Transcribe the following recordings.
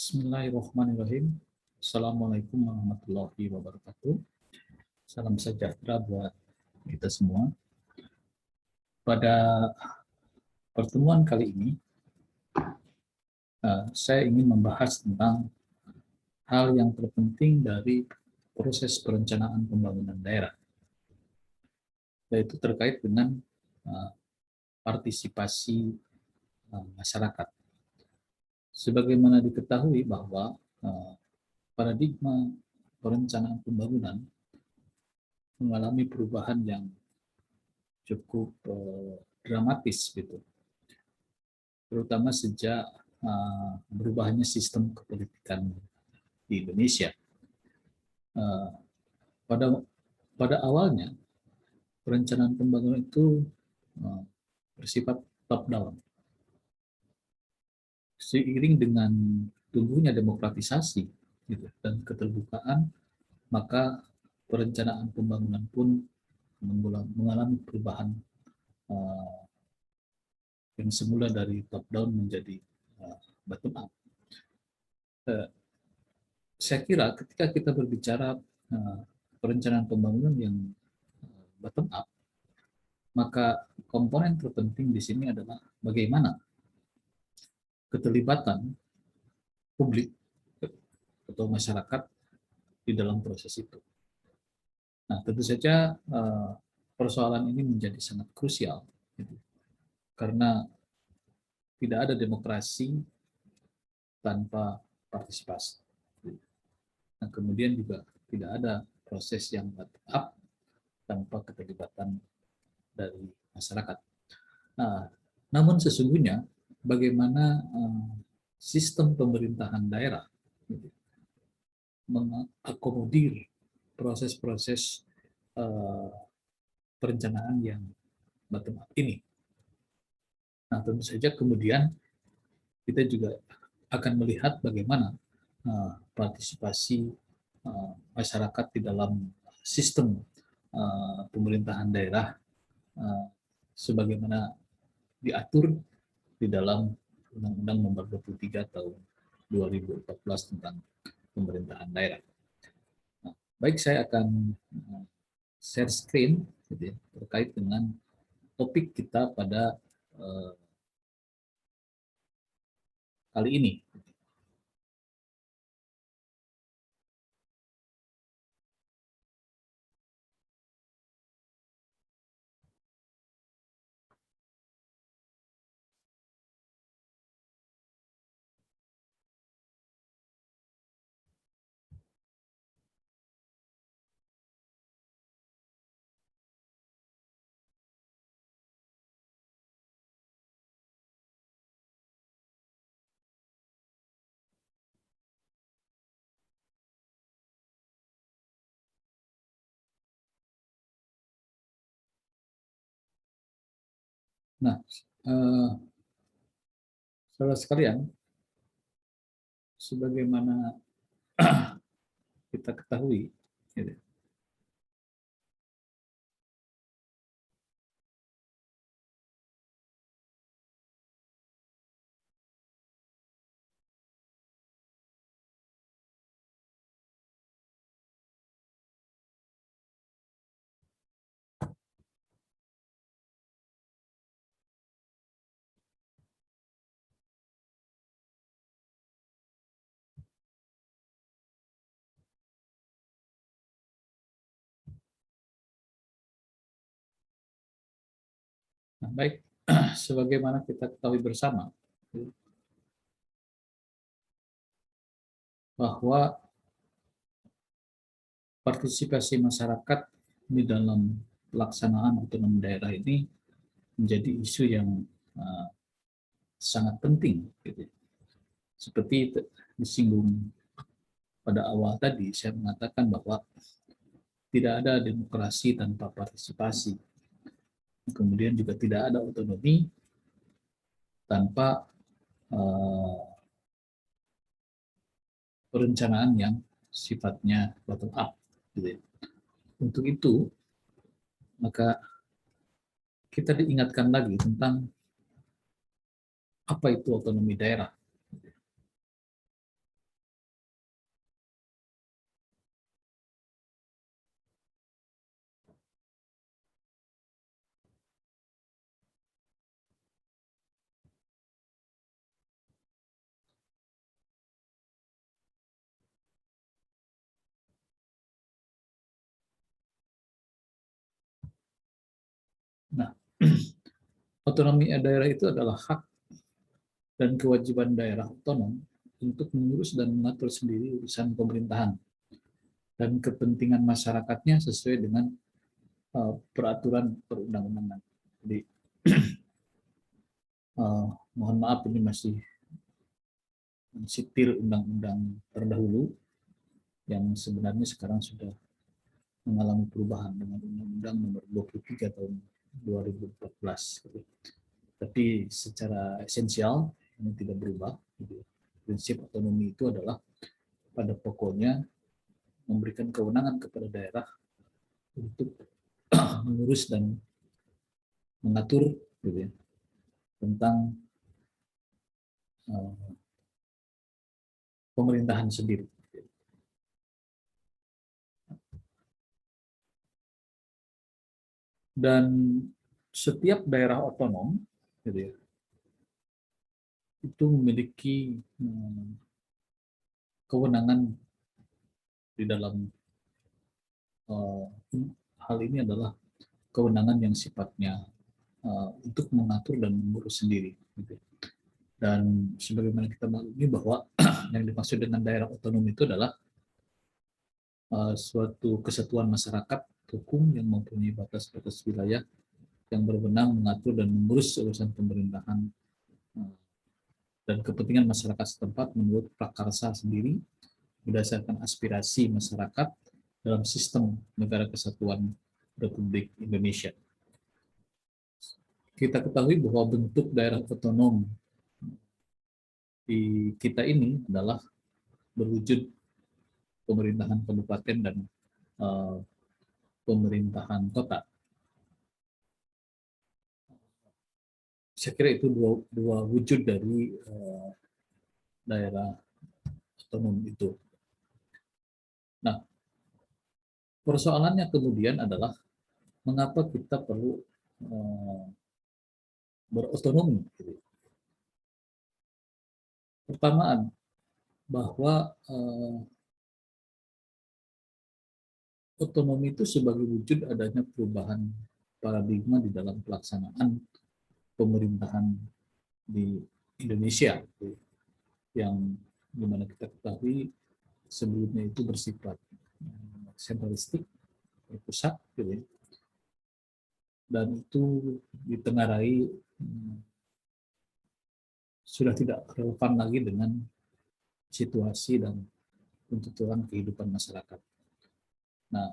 Bismillahirrahmanirrahim. Assalamualaikum warahmatullahi wabarakatuh. Salam sejahtera buat kita semua. Pada pertemuan kali ini, saya ingin membahas tentang hal yang terpenting dari proses perencanaan pembangunan daerah, yaitu terkait dengan partisipasi masyarakat. Sebagaimana diketahui bahwa paradigma perencanaan pembangunan mengalami perubahan yang cukup dramatis gitu, terutama sejak berubahnya sistem kepolitikan di Indonesia. Pada awalnya perencanaan pembangunan itu bersifat top down. Seiring dengan tumbuhnya demokratisasi gitu, dan keterbukaan, maka perencanaan pembangunan pun mengalami perubahan yang semula dari top down menjadi bottom up. Saya kira ketika kita berbicara perencanaan pembangunan yang bottom up, maka komponen terpenting di sini adalah bagaimana keterlibatan publik atau masyarakat di dalam proses itu. Nah, tentu saja persoalan ini menjadi sangat krusial, gitu, karena tidak ada demokrasi tanpa partisipasi. Nah, kemudian juga tidak ada proses yang bottom up tanpa keterlibatan dari masyarakat. Nah, namun sesungguhnya bagaimana sistem pemerintahan daerah mengakomodir proses-proses perencanaan yang bottom up ini. Nah, tentu saja kemudian kita juga akan melihat bagaimana partisipasi masyarakat di dalam sistem pemerintahan daerah sebagaimana diatur di dalam Undang-Undang Nomor 23 Tahun 2014 tentang pemerintahan daerah. Nah, baik, saya akan share screen gitu ya, terkait dengan topik kita pada kali ini. Nah, saudara sekalian, sebagaimana kita ketahui, gitu, nah, baik, sebagaimana kita ketahui bersama bahwa partisipasi masyarakat di dalam pelaksanaan otonomi daerah ini menjadi isu yang sangat penting, gitu. Seperti disinggung pada awal tadi, saya mengatakan bahwa tidak ada demokrasi tanpa partisipasi. Kemudian juga tidak ada otonomi tanpa perencanaan yang sifatnya bottom up, gitu ya. Untuk itu, maka kita diingatkan lagi tentang apa itu otonomi daerah. Nah, otonomi daerah itu adalah hak dan kewajiban daerah otonom untuk mengurus dan mengatur sendiri urusan pemerintahan dan kepentingan masyarakatnya sesuai dengan peraturan perundang-undangan. Jadi, mohon maaf ini masih mensitir undang-undang terdahulu yang sebenarnya sekarang sudah mengalami perubahan dengan Undang-Undang Nomor 23 Tahun 2014. Tapi secara esensial ini tidak berubah. Prinsip otonomi itu adalah pada pokoknya memberikan kewenangan kepada daerah untuk mengurus dan mengatur gitu ya, tentang pemerintahan sendiri. Dan setiap daerah otonom gitu ya, itu memiliki kewenangan di dalam hal ini adalah kewenangan yang sifatnya untuk mengatur dan mengurus sendiri. Gitu. Dan sebagaimana kita maklumi bahwa yang dimaksud dengan daerah otonom itu adalah suatu kesatuan masyarakat hukum yang mempunyai batas-batas wilayah yang berwenang mengatur dan mengurus urusan pemerintahan dan kepentingan masyarakat setempat menurut prakarsa sendiri berdasarkan aspirasi masyarakat dalam sistem negara kesatuan Republik Indonesia. Kita ketahui bahwa bentuk daerah otonom di kita ini adalah berwujud pemerintahan kabupaten dan pemerintahan kota. Saya kira itu dua wujud dari daerah otonom itu. Nah, persoalannya kemudian adalah mengapa kita perlu berotonomi. Pertama, bahwa otonomi itu sebagai wujud adanya perubahan paradigma di dalam pelaksanaan pemerintahan di Indonesia, yang dimana kita ketahui sebelumnya itu bersifat sentralistik, berpusat, gitu ya. Dan itu ditengarai sudah tidak relevan lagi dengan situasi dan tuntutan kehidupan masyarakat. Nah,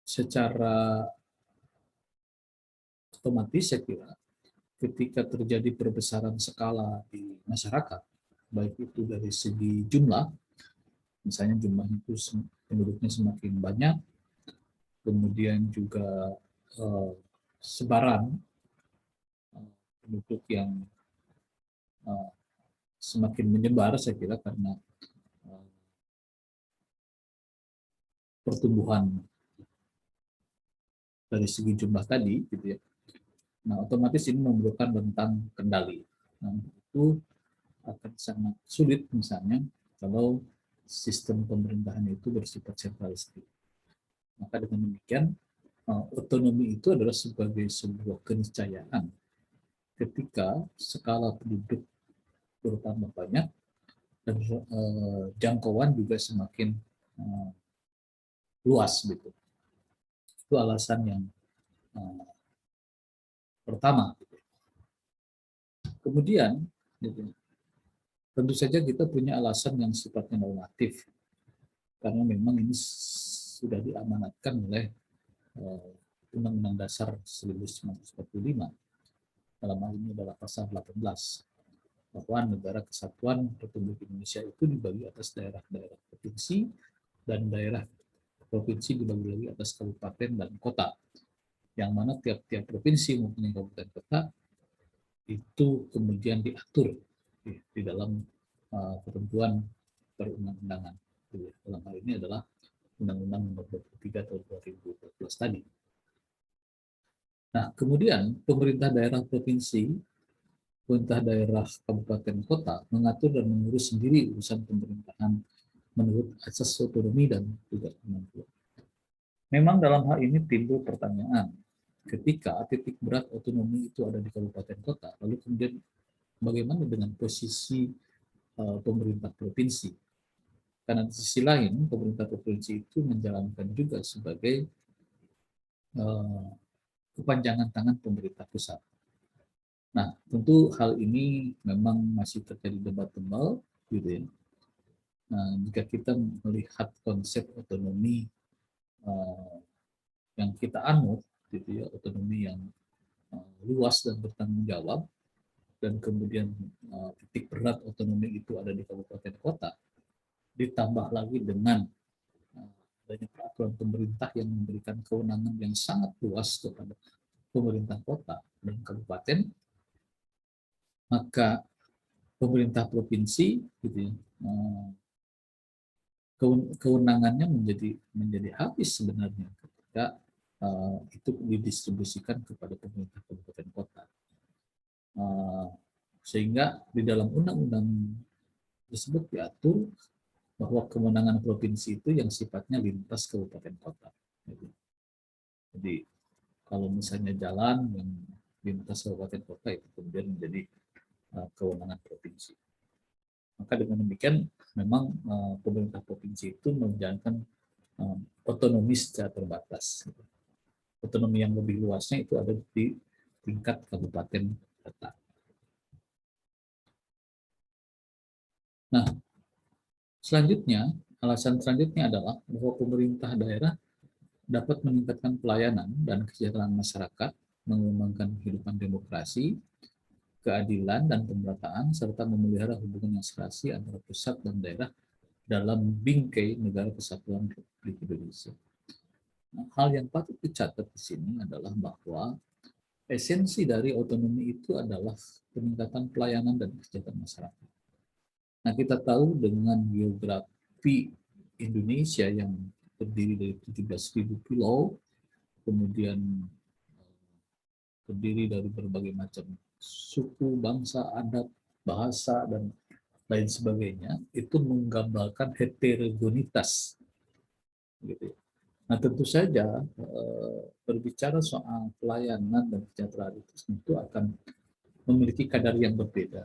secara otomatis saya kira ketika terjadi perbesaran skala di masyarakat, baik itu dari segi jumlah, misalnya jumlahnya itu penduduknya semakin banyak, kemudian juga sebaran penduduk yang semakin menyebar, saya kira karena pertumbuhan dari segi jumlah tadi, gitu ya. Nah, otomatis ini memerlukan rentang kendali. Nah, itu akan sangat sulit misalnya kalau sistem pemerintahan itu bersifat sentralistik. Maka dengan demikian, otonomi itu adalah sebagai sebuah keniscayaan ketika skala penduduk bertambah banyak dan jangkauan juga semakin luas gitu. Itu alasan yang pertama. Kemudian, gitu, tentu saja kita punya alasan yang sifatnya normatif, karena memang ini sudah diamanatkan oleh Undang-Undang Dasar 1945. Dalam hal ini adalah pasal 18, bahwa negara kesatuan Republik Indonesia itu dibagi atas daerah-daerah provinsi, dan daerah provinsi dibagi lagi atas kabupaten dan kota, yang mana tiap-tiap provinsi maupun kabupaten kota itu kemudian diatur di dalam ketentuan perundang-undangan. Dalam hal ini adalah Undang-Undang Nomor 23 Tahun 2014 tadi. Nah, kemudian pemerintah daerah provinsi, pemerintah daerah kabupaten kota mengatur dan mengurus sendiri urusan pemerintahan menurut asas otonomi dan juga kemampuan. Memang dalam hal ini timbul pertanyaan ketika titik berat otonomi itu ada di kabupaten kota, lalu kemudian bagaimana dengan posisi pemerintah provinsi? Karena di sisi lain, pemerintah provinsi itu menjalankan juga sebagai kepanjangan tangan pemerintah pusat. Nah, tentu hal ini memang masih terjadi debat tebal, gitu ya. Nah, jika kita melihat konsep otonomi yang kita anut, gitu ya, otonomi yang luas dan bertanggung jawab, dan kemudian titik berat otonomi itu ada di kabupaten kota, ditambah lagi dengan adanya peraturan pemerintah yang memberikan kewenangan yang sangat luas kepada pemerintah kota dan kabupaten, maka pemerintah provinsi, gitu ya, kewenangannya menjadi habis sebenarnya ketika itu didistribusikan kepada pemerintah kabupaten kota. Sehingga di dalam undang-undang tersebut diatur bahwa kewenangan provinsi itu yang sifatnya lintas kabupaten kota. Jadi kalau misalnya jalan yang lintas kabupaten kota itu kemudian menjadi kewenangan provinsi. Maka dengan demikian memang pemerintah provinsi itu menjalankan otonomi secara terbatas. Otonomi yang lebih luasnya itu ada di tingkat kabupaten kota. Nah, selanjutnya, alasan selanjutnya adalah bahwa pemerintah daerah dapat meningkatkan pelayanan dan kesejahteraan masyarakat, mengembangkan kehidupan demokrasi, keadilan dan pemerataan, serta memelihara hubungan yang serasi antara pusat dan daerah dalam bingkai negara kesatuan Republik Indonesia. Nah, hal yang patut dicatat di sini adalah bahwa esensi dari otonomi itu adalah peningkatan pelayanan dan kesejahteraan masyarakat. Nah, kita tahu dengan geografi Indonesia yang terdiri dari 17.000 pulau, kemudian terdiri dari berbagai macam suku, bangsa, adat, bahasa, dan lain sebagainya, itu menggambarkan heterogenitas. Gitu. Nah, tentu saja berbicara soal pelayanan dan kesejahteraan itu tentu akan memiliki kadar yang berbeda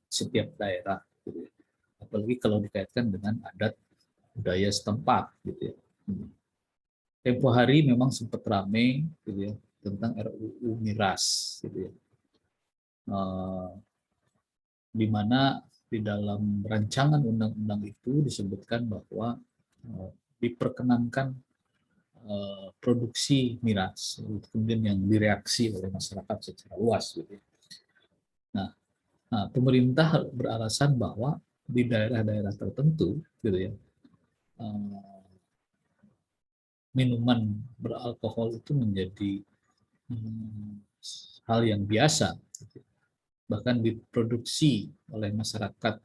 setiap daerah, gitu ya. Apalagi kalau dikaitkan dengan adat budaya setempat, gitu ya. Tempo hari memang sempat ramai, gitu ya, tentang RUU Miras, gitu ya. Di mana di dalam rancangan undang-undang itu disebutkan bahwa diperkenankan produksi miras, kemudian yang direaksi oleh masyarakat secara luas, gitu ya. Nah, pemerintah beralasan bahwa di daerah-daerah tertentu, gitu ya, minuman beralkohol itu menjadi hal yang biasa, gitu. Bahkan diproduksi oleh masyarakat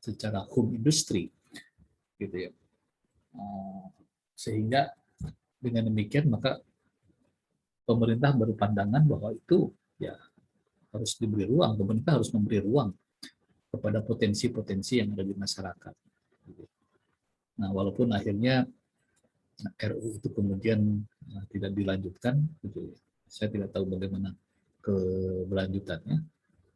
secara home industry, gitu ya. Sehingga dengan demikian maka pemerintah berpandangan bahwa itu ya harus diberi ruang, pemerintah harus memberi ruang kepada potensi-potensi yang ada di masyarakat. Nah, walaupun akhirnya RU itu kemudian tidak dilanjutkan, gitu. Saya tidak tahu bagaimana keberlanjutannya.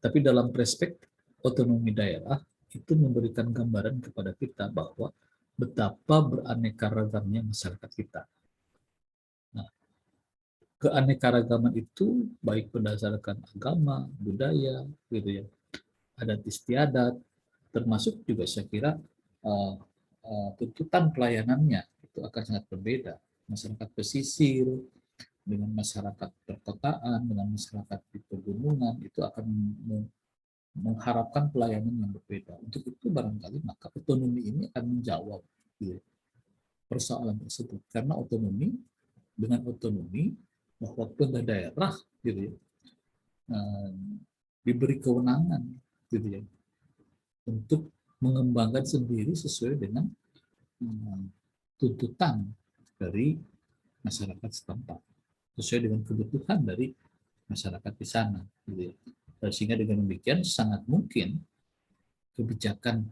Tapi dalam perspektif otonomi daerah itu memberikan gambaran kepada kita bahwa betapa beraneka ragamnya masyarakat kita. Nah, keanekaragaman itu baik berdasarkan agama, budaya, gitu ya, adat istiadat, termasuk juga saya kira tuntutan pelayanannya itu akan sangat berbeda. Masyarakat pesisir dengan masyarakat perkotaan, dengan masyarakat di pegunungan itu akan mengharapkan pelayanan yang berbeda. Untuk itu barangkali maka otonomi ini akan menjawab, gitu, persoalan tersebut. Karena otonomi, dengan otonomi bahwa daerah, gitu ya, diberi kewenangan, gitu ya, untuk mengembangkan sendiri sesuai dengan tuntutan dari masyarakat setempat, sesuai dengan kebutuhan dari masyarakat di sana, gitu ya. Sehingga dengan demikian sangat mungkin kebijakan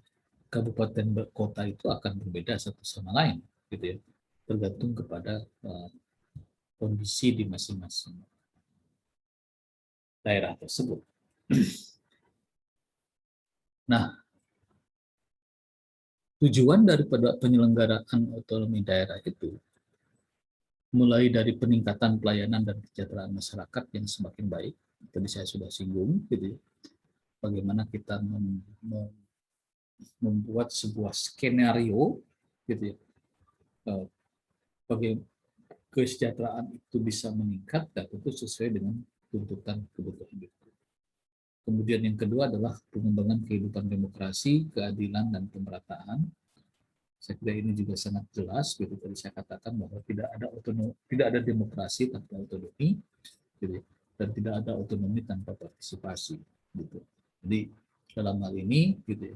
kabupaten kota itu akan berbeda satu sama lain, gitu ya, tergantung kepada kondisi di masing-masing daerah tersebut. Nah, tujuan daripada penyelenggaraan otonomi daerah itu mulai dari peningkatan pelayanan dan kesejahteraan masyarakat yang semakin baik. Tadi saya sudah singgung, gitu ya. Bagaimana kita membuat sebuah skenario, gitu ya, bagaimana kesejahteraan itu bisa meningkat, dan itu sesuai dengan tuntutan kebutuhan hidup. Kemudian yang kedua adalah pengembangan kehidupan demokrasi, keadilan, dan pemerataan. Saya kira ini juga sangat jelas, gitu. Tadi saya katakan bahwa tidak ada demokrasi tanpa otonomi, gitu, dan tidak ada otonomi tanpa partisipasi, gitu. Jadi dalam hal ini, gitu,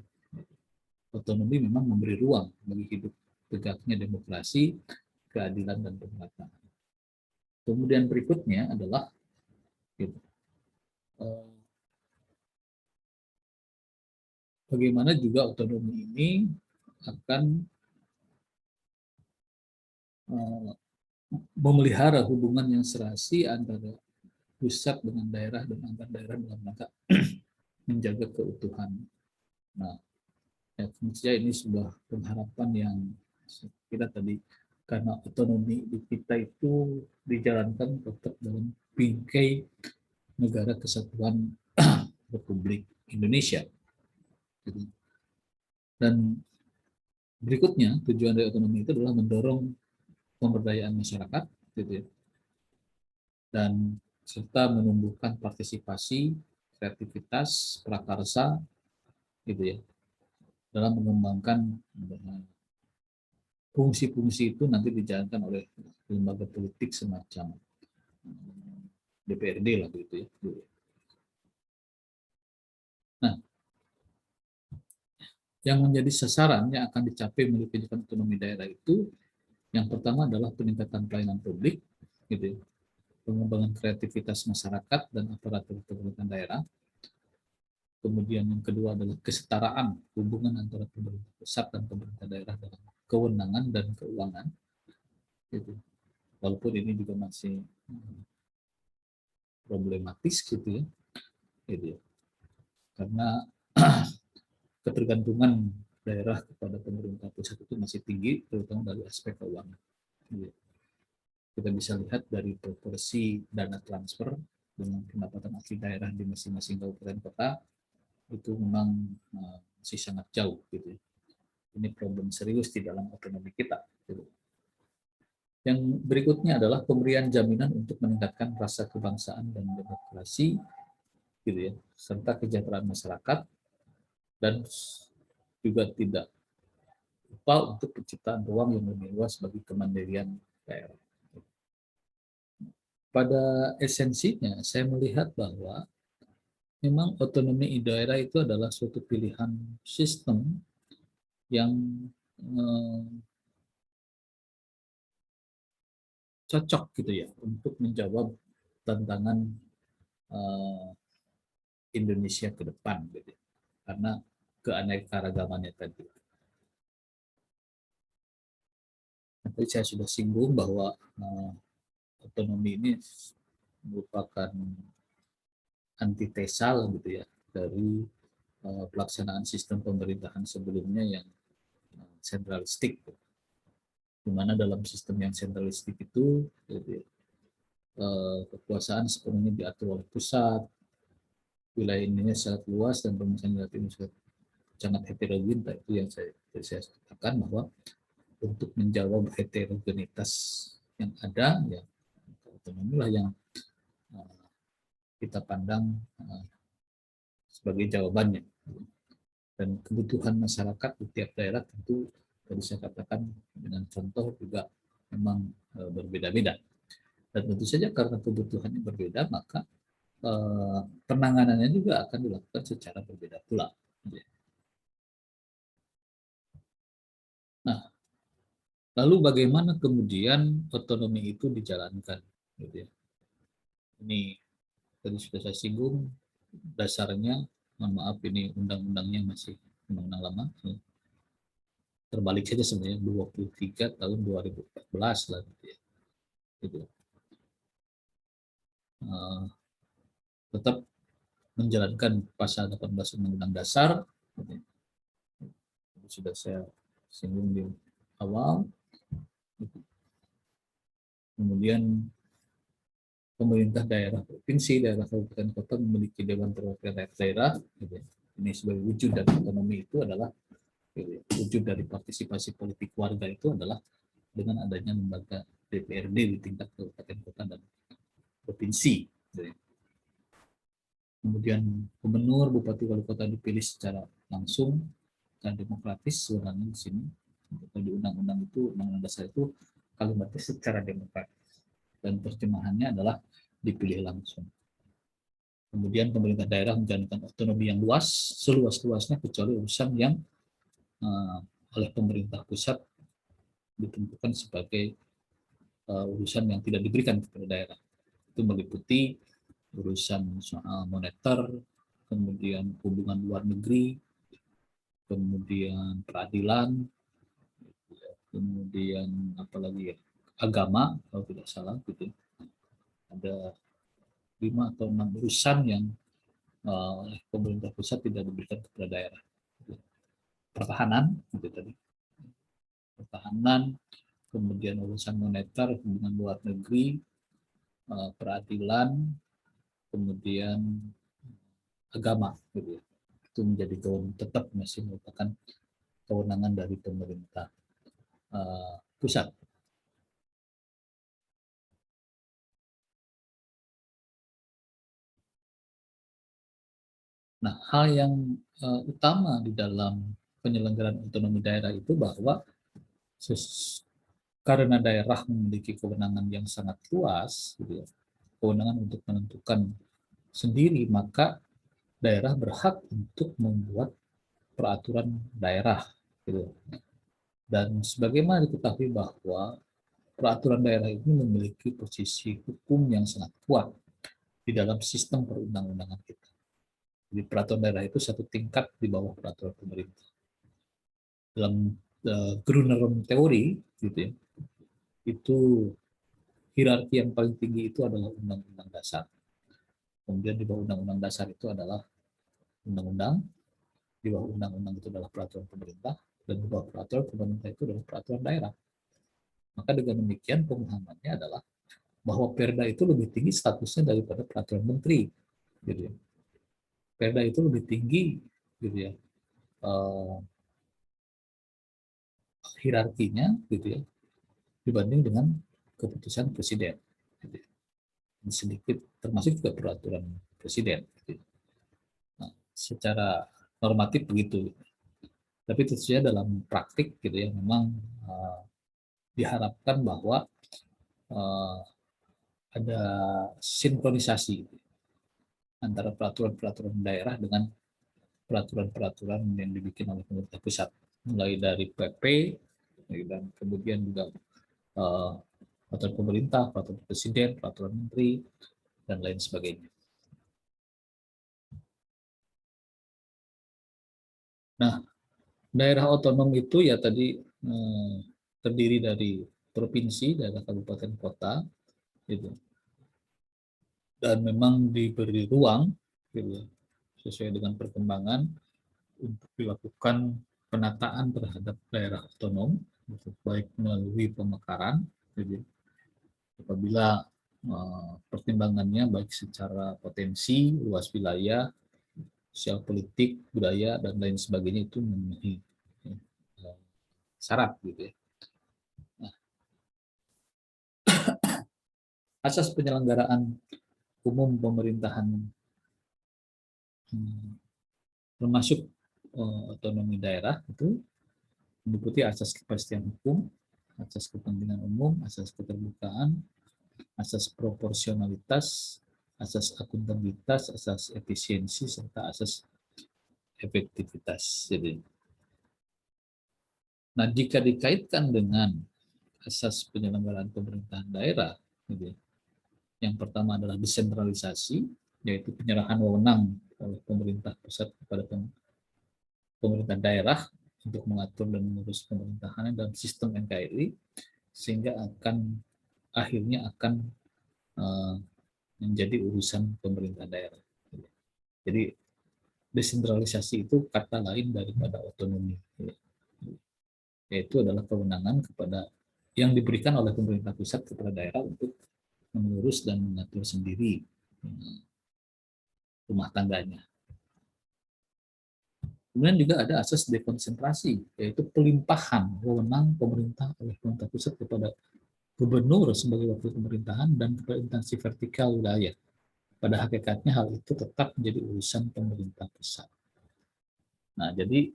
otonomi memang memberi ruang bagi hidup tegaknya demokrasi, keadilan, dan pemerataan. Kemudian berikutnya adalah, gitu, bagaimana juga otonomi ini akan memelihara hubungan yang serasi antara pusat dengan daerah dan antar daerah dalam rangka menjaga keutuhan. Nah, ya, tentunya ini sebuah pengharapan yang kita tadi, karena otonomi di kita itu dijalankan tetap dalam bingkai negara kesatuan Republik Indonesia. Dan berikutnya, tujuan dari otonomi itu adalah mendorong pemberdayaan masyarakat, gitu ya, dan serta menumbuhkan partisipasi, kreativitas, prakarsa, gitu ya, dalam mengembangkan fungsi-fungsi itu nanti dijalankan oleh lembaga politik semacam DPRD lah, gitu ya. Nah, yang menjadi sasaran yang akan dicapai melalui kebijakan otonomi daerah itu, yang pertama adalah peningkatan pelayanan publik, gitu ya, pengembangan kreativitas masyarakat dan aparatur pemerintahan daerah. Kemudian yang kedua adalah kesetaraan hubungan antara pemerintah pusat dan pemerintah daerah dalam kewenangan dan keuangan. Gitu. Walaupun ini juga masih problematis, gitu ya. Gitu ya. Karena ketergantungan daerah kepada pemerintah pusat itu masih tinggi, terutama dari aspek keuangan. Gitu. Kita bisa lihat dari proporsi dana transfer dengan pendapatan asli daerah di masing-masing kabupaten kota itu memang masih sangat jauh, gitu. Ini problem serius di dalam otonomi kita. Gitu. Yang berikutnya adalah pemberian jaminan untuk meningkatkan rasa kebangsaan dan demokrasi, gitu ya, serta kesejahteraan masyarakat, dan juga tidak lupa untuk penciptaan ruang yang lebih luas bagi kemandirian daerah. Pada esensinya, saya melihat bahwa memang otonomi daerah itu adalah suatu pilihan sistem yang cocok, gitu ya, untuk menjawab tantangan Indonesia ke depan, gitu. Karena keanekaragamannya tadi. Nanti saya sudah singgung bahwa otonomi ini merupakan antitesa, gitu ya, dari pelaksanaan sistem pemerintahan sebelumnya yang sentralistik. Di mana dalam sistem yang sentralistik itu, gitu ya, kekuasaan sepenuhnya diatur oleh pusat, wilayah ini sangat luas dan permasalahan ini sangat heterogen. Itu yang saya katakan bahwa untuk menjawab heterogenitas yang ada, ya otonomi lah yang kita pandang sebagai jawabannya. Dan kebutuhan masyarakat di tiap daerah tentu tadi saya katakan dengan contoh juga memang berbeda-beda. Dan tentu saja karena kebutuhannya berbeda, maka penanganannya juga akan dilakukan secara berbeda pula. Nah, lalu bagaimana kemudian otonomi itu dijalankan? Gitu ya. Ini tadi sudah saya singgung, dasarnya, mohon maaf ini undang-undangnya masih undang-undang lama, terbalik saja sebenarnya 23 tahun 2014 lah, gitu ya. Gitu. tetap menjalankan pasal 18 Undang-Undang Dasar, sudah saya singgung di awal. Kemudian pemerintah daerah provinsi, daerah kabupaten kota memiliki dewan perwakilan rakyat daerah. Ini sebagai wujud dari otonomi itu adalah wujud dari partisipasi politik warga itu adalah dengan adanya lembaga DPRD di tingkat kabupaten kota dan provinsi. Kemudian gubernur, bupati, wali kota dipilih secara langsung dan demokratis. Sebenarnya di sini di undang-undang itu, undang-undang dasar itu kalimatnya secara demokratis dan terjemahannya adalah dipilih langsung. Kemudian pemerintah daerah menjalankan otonomi yang luas, seluas-luasnya kecuali urusan yang oleh pemerintah pusat ditentukan sebagai urusan yang tidak diberikan kepada daerah. Itu meliputi urusan soal moneter, kemudian hubungan luar negeri, kemudian peradilan, kemudian apalagi ya, agama kalau tidak salah gitu. Ada 5 atau 6 urusan yang oleh pemerintah pusat tidak diberikan kepada daerah. Pertahanan, gitu tadi. Pertahanan, kemudian urusan moneter, hubungan luar negeri, peradilan, kemudian agama, gitu ya. Itu menjadi tetap masih merupakan kewenangan dari pemerintah pusat. Nah, hal yang utama di dalam penyelenggaraan otonomi daerah itu bahwa karena daerah memiliki kewenangan yang sangat luas, gitu ya, kewenangan untuk menentukan sendiri, maka daerah berhak untuk membuat peraturan daerah, gitu. Dan sebagaimana diketahui bahwa peraturan daerah ini memiliki posisi hukum yang sangat kuat di dalam sistem perundang-undangan kita. Jadi peraturan daerah itu satu tingkat di bawah peraturan pemerintah. Dalam Gruner teori, gitu ya, itu hierarki yang paling tinggi itu adalah undang-undang dasar. Kemudian di bawah undang-undang dasar itu adalah undang-undang, di bawah undang-undang itu adalah peraturan pemerintah, dan di bawah peraturan pemerintah itu adalah peraturan daerah. Maka dengan demikian pemahamannya adalah bahwa Perda itu lebih tinggi statusnya daripada peraturan menteri, gitu ya. Perda itu lebih tinggi, gitu ya, hierarkinya, gitu ya, dibanding dengan keputusan presiden. Gitu ya. Sedikit termasuk juga peraturan presiden. Gitu ya. Nah, secara normatif begitu. Tapi tentu saja dalam praktik gitu ya memang diharapkan bahwa uh, ada sinkronisasi antara peraturan-peraturan daerah dengan peraturan-peraturan yang dibikin oleh pemerintah pusat, mulai dari PP dan kemudian juga peraturan pemerintah, peraturan presiden, peraturan menteri, dan lain sebagainya. Nah, daerah otonom itu ya tadi terdiri dari provinsi, daerah kabupaten kota, gitu. Dan memang diberi ruang, gitu, sesuai dengan perkembangan untuk dilakukan penataan terhadap daerah otonom, gitu, baik melalui pemekaran, gitu, apabila pertimbangannya baik secara potensi, luas wilayah, sosial politik, budaya, dan lain sebagainya itu memenuhi syarat, gitu ya. Nah, asas penyelenggaraan umum pemerintahan termasuk otonomi daerah itu meliputi asas kepastian hukum, asas kepentingan umum, asas keterbukaan, asas proporsionalitas, asas akuntabilitas, asas efisiensi, serta asas efektivitas. Jadi, nah jika dikaitkan dengan asas penyelenggaraan pemerintahan daerah, gitu, yang pertama adalah desentralisasi, yaitu penyerahan wewenang oleh pemerintah pusat kepada pemerintah daerah untuk mengatur dan mengurus pemerintahan dalam sistem NKRI, sehingga akhirnya akan menjadi urusan pemerintah daerah. Jadi desentralisasi itu kata lain daripada otonomi, yaitu adalah kewenangan yang diberikan oleh pemerintah pusat kepada daerah untuk mengurus dan mengatur sendiri rumah tangganya. Kemudian juga ada asas dekonsentrasi, yaitu pelimpahan wewenang pemerintah oleh pemerintah pusat kepada gubernur sebagai wakil pemerintahan dan kepada instansi vertikal wilayah. Pada hakikatnya hal itu tetap menjadi urusan pemerintah pusat. Nah, jadi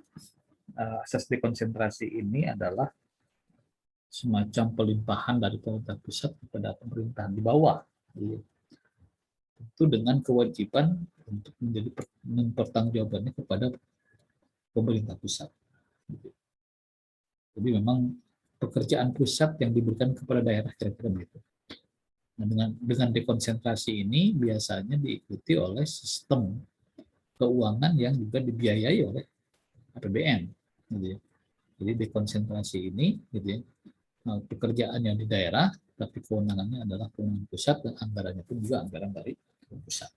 asas dekonsentrasi ini adalah semacam pelimpahan dari pemerintah pusat kepada pemerintahan di bawah. Itu dengan kewajiban untuk menjadi pertanggungjawabannya kepada pemerintah pusat. Jadi memang pekerjaan pusat yang diberikan kepada daerah kira-kira begitu. Nah, dengan dekonsentrasi ini biasanya diikuti oleh sistem keuangan yang juga dibiayai oleh APBN. Gitu ya. Jadi dekonsentrasi ini, gitu ya, pekerjaan yang di daerah, tapi kewenangannya adalah kewenangan pusat dan anggarannya pun juga anggaran dari pusat.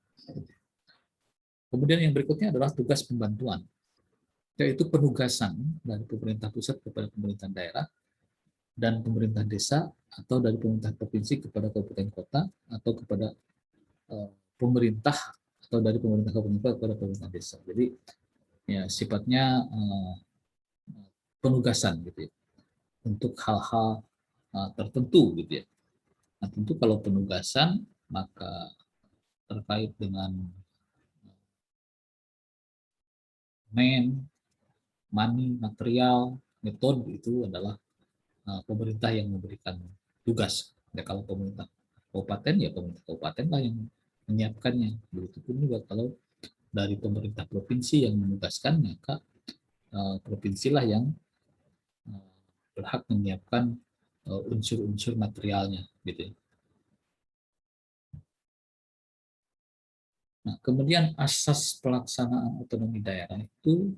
Kemudian yang berikutnya adalah tugas pembantuan, yaitu penugasan dari pemerintah pusat kepada pemerintah daerah dan pemerintah desa atau dari pemerintah provinsi kepada kabupaten kota atau kepada pemerintah atau dari pemerintah kabupaten kota kepada pemerintah desa. Jadi ya sifatnya penugasan gitu ya untuk hal-hal tertentu gitu ya. Nah, tentu kalau penugasan maka terkait dengan money, material, metode itu adalah pemerintah yang memberikan tugas. Ya, kalau pemerintah kabupaten ya pemerintah kabupaten lah yang menyiapkannya. Begitupun juga kalau dari pemerintah provinsi yang menugaskan, maka provinsilah yang berhak menyiapkan unsur-unsur materialnya, gitu ya. Nah, kemudian asas pelaksanaan otonomi daerah itu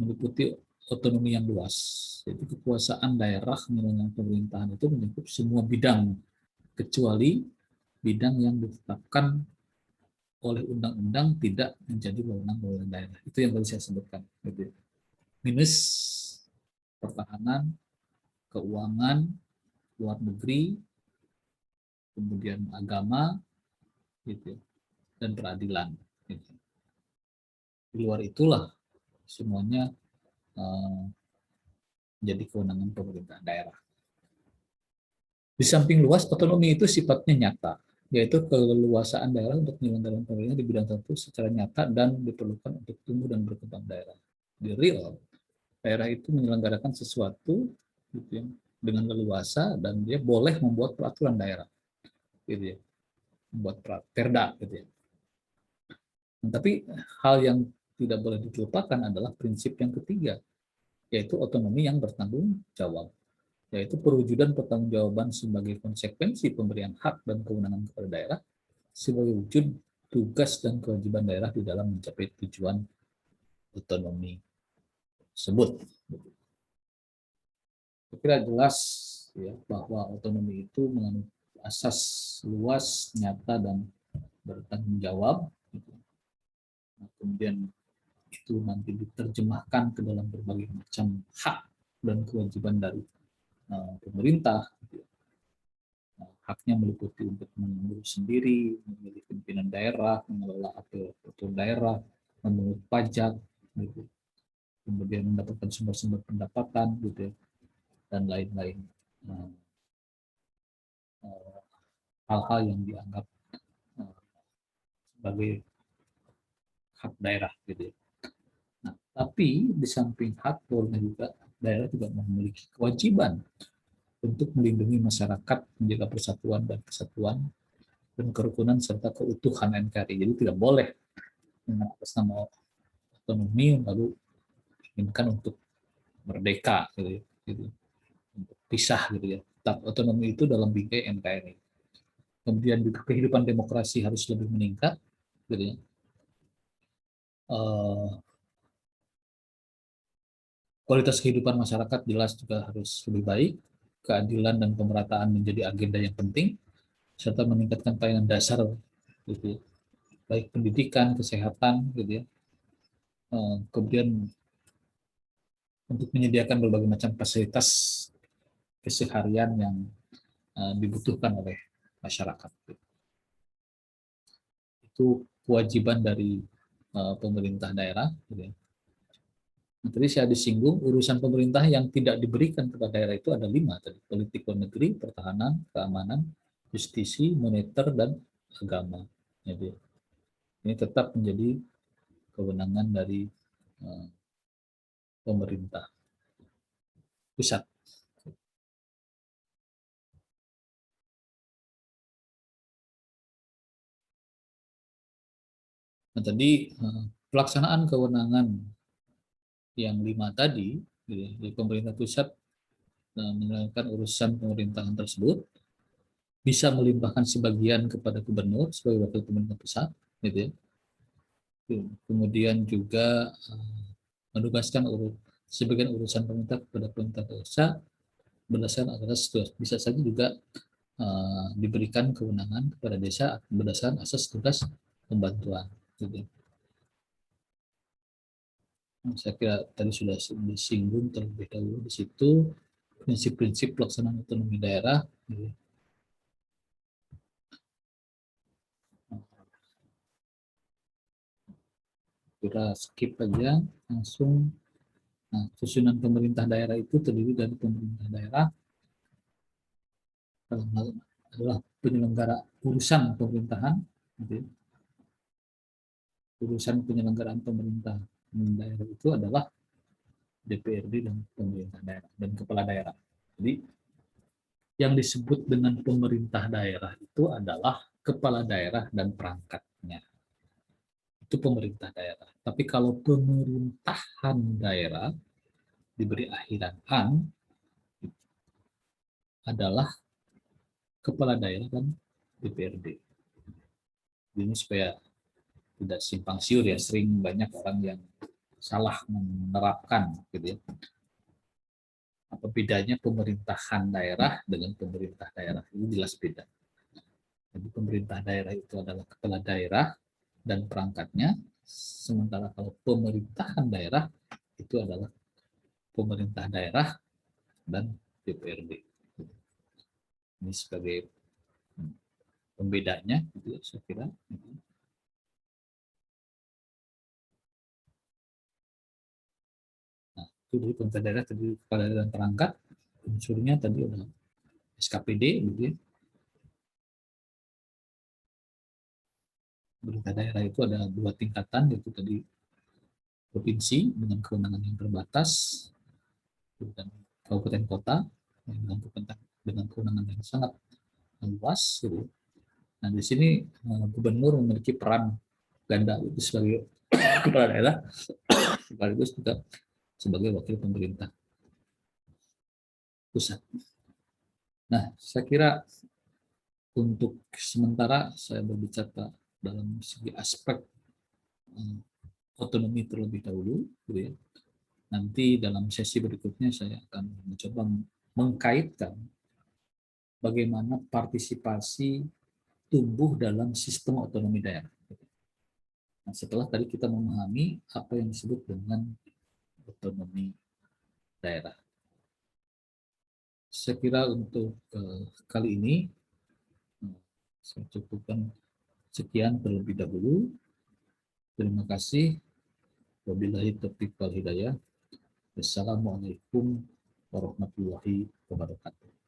meliputi otonomi yang luas. Jadi kekuasaan daerah mengenai pemerintahan itu mencakup semua bidang kecuali bidang yang ditetapkan oleh undang-undang tidak menjadi wewenang daerah. Itu yang tadi saya sebutkan. Gitu. Minus pertahanan, keuangan, luar negeri, kemudian agama, gitu, dan peradilan. Gitu. Di luar itulah semuanya menjadi kewenangan pemerintah daerah. Di samping luas, otonomi itu sifatnya nyata, yaitu keleluasaan daerah untuk menyelenggarkan pemerintah di bidang tertentu secara nyata dan diperlukan untuk tumbuh dan berkembang daerah. Di real, daerah itu menyelenggarakan sesuatu gitu ya, dengan leluasa dan dia boleh membuat peraturan daerah, gitu ya, membuat perda, gitu ya. Nah, tapi hal yang tidak boleh dilupakan adalah prinsip yang ketiga, yaitu otonomi yang bertanggung jawab, yaitu perwujudan pertanggungjawaban sebagai konsekuensi pemberian hak dan kewenangan kepada daerah sebagai wujud tugas dan kewajiban daerah di dalam mencapai tujuan otonomi tersebut. Saya kira jelas ya, bahwa otonomi itu mengandung asas luas, nyata, dan bertanggung jawab. Nah, kemudian itu nanti diterjemahkan ke dalam berbagai macam hak dan kewajiban dari pemerintah. Haknya meliputi untuk mengurus sendiri, memilih pimpinan daerah, mengelola aparatur daerah, memungut pajak, gitu. Kemudian mendapatkan sumber-sumber pendapatan, gitu ya, dan lain-lain. Hal-hal yang dianggap sebagai hak daerah, gitu ya. Nah, tapi di samping hak, juga daerah juga memiliki kewajiban untuk melindungi masyarakat, menjaga persatuan dan kesatuan dan kerukunan serta keutuhan NKRI. Jadi tidak boleh dengan atas nama otonomi lalu inginkan untuk merdeka, gitu, untuk pisah, gitu ya. Tetap otonomi itu dalam bingkai NKRI. Kemudian juga kehidupan demokrasi harus lebih meningkat, gitu ya. Kualitas kehidupan masyarakat jelas juga harus lebih baik, keadilan dan pemerataan menjadi agenda yang penting, serta meningkatkan pelayanan dasar, gitu ya, baik pendidikan, kesehatan, gitu ya. Kemudian untuk menyediakan berbagai macam fasilitas keseharian yang dibutuhkan oleh masyarakat. Itu kewajiban dari pemerintah daerah. Gitu ya. Nah, tadi saya disinggung urusan pemerintah yang tidak diberikan kepada daerah itu ada 5 tadi: politik luar negeri, pertahanan, keamanan, justisi, moneter, dan agama. Jadi ini tetap menjadi kewenangan dari pemerintah pusat. Nah, tadi pelaksanaan kewenangan yang 5 tadi, gitu ya, di pemerintah pusat menjalankan urusan pemerintahan tersebut, bisa melimpahkan sebagian kepada gubernur sebagai wakil pemerintah pusat, gitu ya. Kemudian juga menugaskan sebagian urusan pemerintah kepada pemerintah desa berdasarkan asas tugas. Bisa saja juga diberikan kewenangan kepada desa berdasarkan asas tugas pembantuan. Gitu. Saya kira tadi sudah disinggung terlebih dahulu di situ prinsip-prinsip pelaksanaan otonomi daerah. Gitu. Kira skip aja langsung. Nah, susunan pemerintah daerah itu terdiri dari pemerintah daerah adalah penyelenggara urusan pemerintahan, gitu ya. Urusan penyelenggaraan pemerintah daerah itu adalah DPRD dan pemerintah daerah dan kepala daerah. Jadi yang disebut dengan pemerintah daerah itu adalah kepala daerah dan perangkatnya. Itu pemerintah daerah. Tapi kalau pemerintahan daerah diberi akhiran an adalah kepala daerah dan DPRD. Ini supaya tidak simpang siur ya, sering banyak orang yang salah menerapkan gitu ya. Apa bedanya pemerintahan daerah dengan pemerintah daerah? Ini jelas beda. Jadi pemerintah daerah itu adalah kepala daerah dan perangkatnya, sementara kalau pemerintahan daerah itu adalah pemerintah daerah dan DPRD. Ini sebagai pembedanya, gitu ya, saya kira. Nah, itu dari pemerintah daerah tadi kepala daerah dan perangkat, unsurnya tadi adalah SKPD, gitu ya. Pemerintah daerah itu ada 2 tingkatan, yaitu tadi provinsi dengan kewenangan yang terbatas, dan kabupaten kota dengan kewenangan yang sangat luas. Gitu. Nah, di sini gubernur memiliki peran ganda itu sebagai kepala daerah, sekaligus juga sebagai wakil pemerintah pusat. Nah, saya kira untuk sementara saya berbicara dalam segi aspek otonomi terlebih dahulu, gitu ya. Nanti dalam sesi berikutnya saya akan mencoba mengkaitkan bagaimana partisipasi tumbuh dalam sistem otonomi daerah. Nah, setelah tadi kita memahami apa yang disebut dengan otonomi daerah. Saya kira untuk kali ini saya cukupkan sekian terlebih dahulu. Terima kasih. Wabillahi taufiq wal hidayah. Wassalamualaikum warahmatullahi wabarakatuh.